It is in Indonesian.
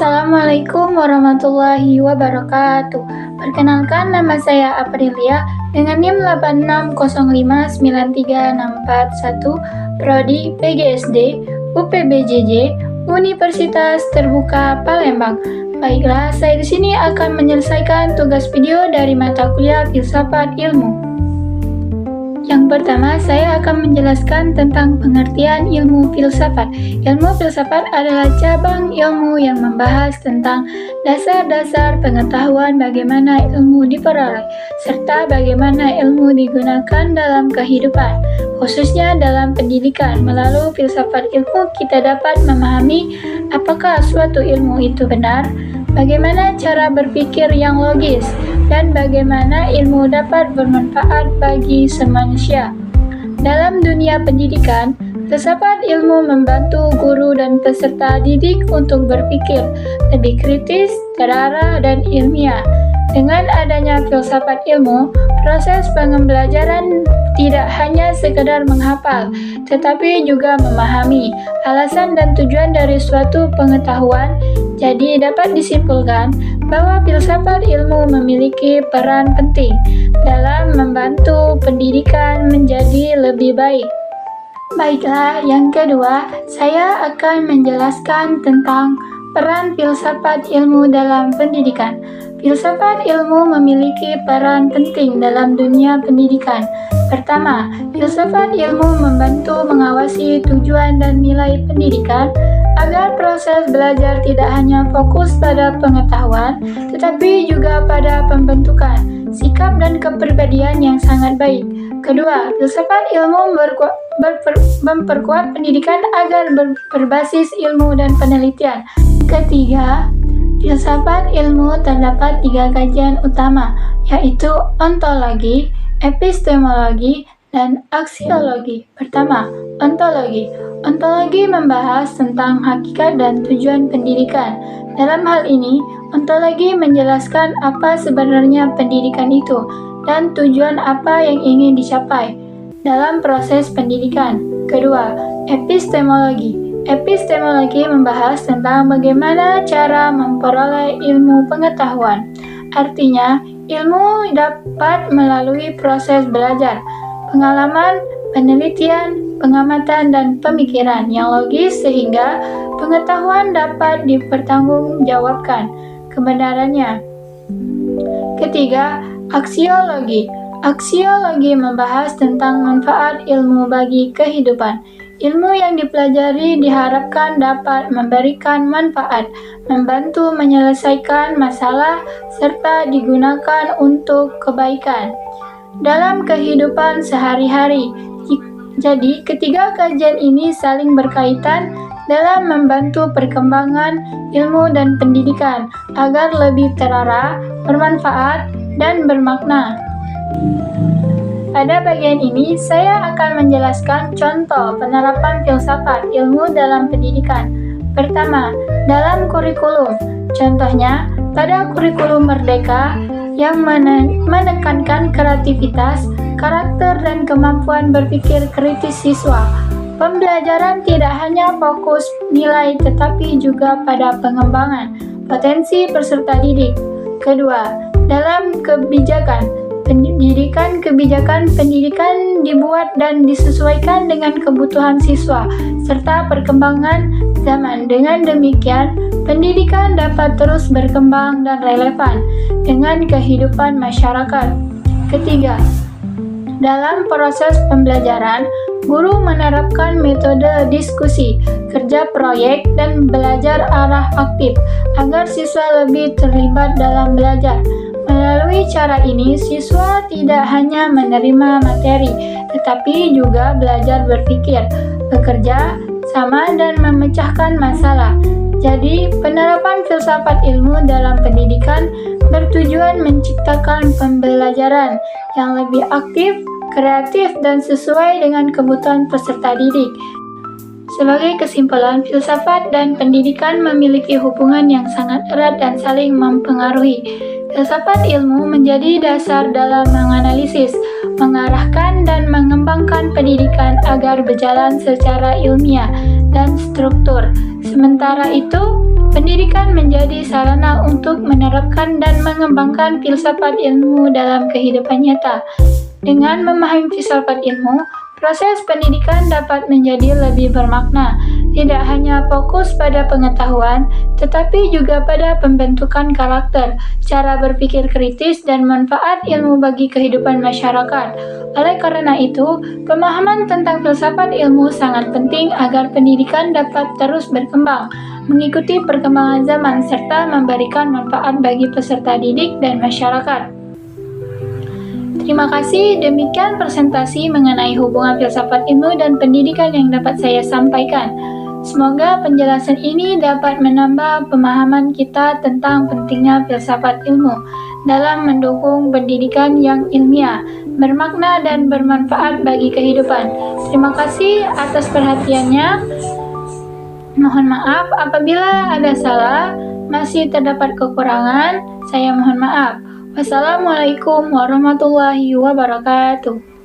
Assalamualaikum warahmatullahi wabarakatuh. Perkenalkan, nama saya Aprilia dengan NIM 86059361, Prodi PGSD UPBJJ Universitas Terbuka Palembang. Baiklah, saya di sini akan menyelesaikan tugas video dari mata kuliah Filsafat Ilmu. Yang pertama, saya akan menjelaskan tentang pengertian ilmu filsafat. Ilmu filsafat adalah cabang ilmu yang membahas tentang dasar-dasar pengetahuan bagaimana ilmu diperoleh, serta bagaimana ilmu digunakan dalam kehidupan, khususnya dalam pendidikan. Melalui filsafat ilmu, kita dapat memahami apakah suatu ilmu itu benar, bagaimana cara berpikir yang logis, dan bagaimana ilmu dapat bermanfaat bagi manusia. Dalam dunia pendidikan, filsafat ilmu membantu guru dan peserta didik untuk berpikir lebih kritis, terarah, dan ilmiah. Dengan adanya filsafat ilmu, proses pembelajaran tidak hanya sekedar menghafal, tetapi juga memahami alasan dan tujuan dari suatu pengetahuan. Jadi dapat disimpulkan bahwa filsafat ilmu memiliki peran penting dalam membantu pendidikan menjadi lebih baik. Baiklah, yang kedua, saya akan menjelaskan tentang peran filsafat ilmu dalam pendidikan. Filsafat ilmu memiliki peran penting dalam dunia pendidikan. Pertama, filsafat ilmu membantu mengawasi tujuan dan nilai pendidikan agar proses belajar tidak hanya fokus pada pengetahuan, tetapi juga pada pembentukan sikap dan kepribadian yang sangat baik. Kedua, filsafat ilmu memperkuat pendidikan agar berbasis ilmu dan penelitian. Ketiga, filsafat ilmu terdapat 3 kajian utama, yaitu ontologi, epistemologi, dan aksiologi. Pertama, ontologi. Ontologi membahas tentang hakikat dan tujuan pendidikan. Dalam hal ini, ontologi menjelaskan apa sebenarnya pendidikan itu dan tujuan apa yang ingin dicapai dalam proses pendidikan. Kedua, epistemologi. Epistemologi membahas tentang bagaimana cara memperoleh ilmu pengetahuan. Artinya, ilmu dapat melalui proses belajar, pengalaman, penelitian, pengamatan, dan pemikiran yang logis sehingga pengetahuan dapat dipertanggungjawabkan kebenarannya. Ketiga, aksiologi. Aksiologi membahas tentang manfaat ilmu bagi kehidupan. Ilmu yang dipelajari diharapkan dapat memberikan manfaat, membantu menyelesaikan masalah, serta digunakan untuk kebaikan dalam kehidupan sehari-hari. Jadi, ketiga kajian ini saling berkaitan dalam membantu perkembangan ilmu dan pendidikan agar lebih terarah, bermanfaat, dan bermakna. Pada bagian ini, saya akan menjelaskan contoh penerapan filsafat ilmu dalam pendidikan. Pertama, dalam kurikulum. Contohnya, pada kurikulum Merdeka yang menekankan kreativitas, karakter, dan kemampuan berpikir kritis siswa. Pembelajaran tidak hanya fokus nilai tetapi juga pada pengembangan potensi peserta didik. Kedua, dalam kebijakan pendidikan dibuat dan disesuaikan dengan kebutuhan siswa serta perkembangan zaman. Dengan demikian, pendidikan dapat terus berkembang dan relevan dengan kehidupan masyarakat. Ketiga, dalam proses pembelajaran, guru menerapkan metode diskusi, kerja proyek, dan belajar arah aktif agar siswa lebih terlibat dalam belajar. Melalui cara ini, siswa tidak hanya menerima materi, tetapi juga belajar berpikir, bekerja sama, dan memecahkan masalah. Jadi, penerapan filsafat ilmu dalam pendidikan bertujuan menciptakan pembelajaran yang lebih aktif, kreatif, dan sesuai dengan kebutuhan peserta didik. Sebagai kesimpulan, filsafat dan pendidikan memiliki hubungan yang sangat erat dan saling mempengaruhi. Filsafat ilmu menjadi dasar dalam menganalisis, mengarahkan, dan mengembangkan pendidikan agar berjalan secara ilmiah dan struktur. Sementara itu, pendidikan pendidikan menjadi sarana untuk menerapkan dan mengembangkan filsafat ilmu dalam kehidupan nyata. Dengan memahami filsafat ilmu, proses pendidikan dapat menjadi lebih bermakna, tidak hanya fokus pada pengetahuan, tetapi juga pada pembentukan karakter, cara berpikir kritis, dan manfaat ilmu bagi kehidupan masyarakat. Oleh karena itu, pemahaman tentang filsafat ilmu sangat penting agar pendidikan dapat terus berkembang, mengikuti perkembangan zaman, serta memberikan manfaat bagi peserta didik dan masyarakat. Terima kasih, demikian presentasi mengenai hubungan filsafat ilmu dan pendidikan yang dapat saya sampaikan. Semoga penjelasan ini dapat menambah pemahaman kita tentang pentingnya filsafat ilmu dalam mendukung pendidikan yang ilmiah, bermakna dan bermanfaat bagi kehidupan. Terima kasih atas perhatiannya. Mohon maaf apabila ada salah, masih terdapat kekurangan, saya mohon maaf. Wassalamualaikum warahmatullahi wabarakatuh.